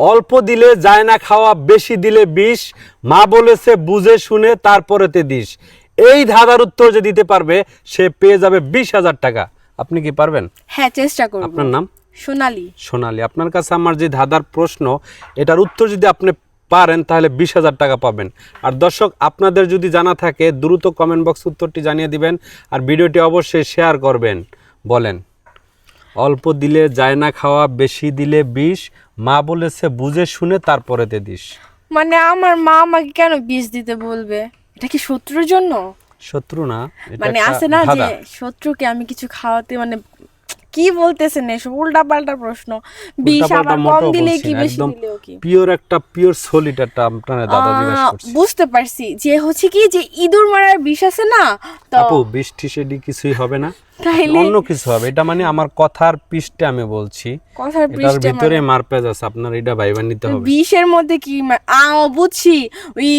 অল্প দিলে যায় না খাওয়া, বেশি দিলে বিষ, মা বলেছে বুঝে শুনে তারপরেতে দিস। এই ধাঁধার উত্তর যে দিতে পারবে সে পেয়ে যাবে 20,000 টাকা। আপনি কি পারবেন? হ্যাঁ, চেষ্টা করব। আপনার নাম? সোনালী। সোনালী, আপনার কাছে আমার যে ধাঁধার প্রশ্ন, এটার উত্তর যদি আপনি পারেন তাহলে 20,000 টাকা পাবেন। আর দর্শক, আপনাদের যদি জানা থাকে দ্রুত কমেন্ট বক্স উত্তরটি জানিয়ে দিবেন, আর ভিডিওটি অবশ্যই শেয়ার করবেন। বলেন, অল্প দিলে যায় না খাওয়া, বেশি দিলে বিষ, মা বলেছে বুঝে শুনে তারপরেতে দিস। মানে আমার মা আমাকে কেন বিষ দিতে বলবে? এটা কি শত্রুর জন্য? শত্রু না, এটা মানে একটা আছে না যে ধাঁধা। শত্রুকে আমি কিছু খাওয়াতে, মানে কি বলতেছেন এসব উল্টা পাল্টা প্রশ্ন। বিষ উল্টাপাল্টা আবার কম মোটেও দিলে বলছি কি না, বেশি একদম দিলেও কি? পিওর সলিড একটা আপনার দাদা জিজ্ঞাসা করছি। বুঝতে পারছি যে হচ্ছে কি যে ইঁদুর মারার বিষ আছে না, তো আপু বৃষ্টি সেডি কিছুই হবে না, তাইলে অন্য কিছু হবে। এটা মানে আমার কথার পৃষ্ঠে আমি বলছি, কথার এটার পৃষ্ঠে ভিতরে মানে মারপেজ আছে, আপনার এটা ভাইবা নিতে হবে। বিষের মধ্যে কি বুঝছি, ওই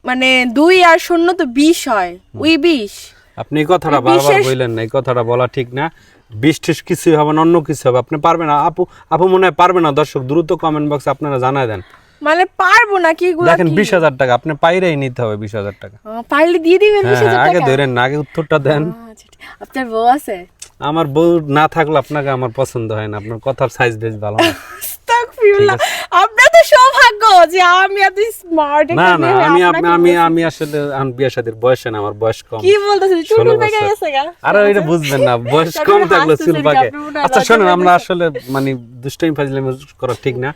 মানে 2 আর 0 তো 20 হয়, ওই বিষ। আপনি এই কথাটা বারবার বললেন না, এই কথাটা বলা ঠিক না। বৃষ্টি কিছুই হবে না, অন্য কিছু হবে। আপনি পারবেন না আপু? আপু মনে হয় পারবে না। দর্শক দ্রুত কমেন্ট বক্সে আপনারা জানায় দেন। মানে পারবো না কি এগুলা? দেখেন কি 20,000 টাকা আপনি পাইরেই নিতে হবে, 20,000 টাকা। পারলে দিয়ে দিবেন হ্যাঁ 20,000 আগে টাকা? ধরেন না, আগে উত্তরটা দেন। আচ্ছা, ঠিক। আপনার বউ আছে? আমার বউ না থাকলে আপনাকে আমার পছন্দ হয় না, আপনার কথার সাইজ বেশ ভালো না। আস্তাগফিরুল্লাহ, আপনার তো সৌভাগ্য যে আমি এত স্মার্ট না না, আমি আসলে বিয়ে শাদীর বয়সে না, আমার বয়স কম। কি বলতেছেন? চুল 16 পেকে বছর। গেছে গা? আরে এটা বুঝবেন না, বয়স কম থাকলে চুল পাকে। আচ্ছা শোনেন, আমরা আসলে মানে দুষ্টামি ফাজলামি করা ঠিক না।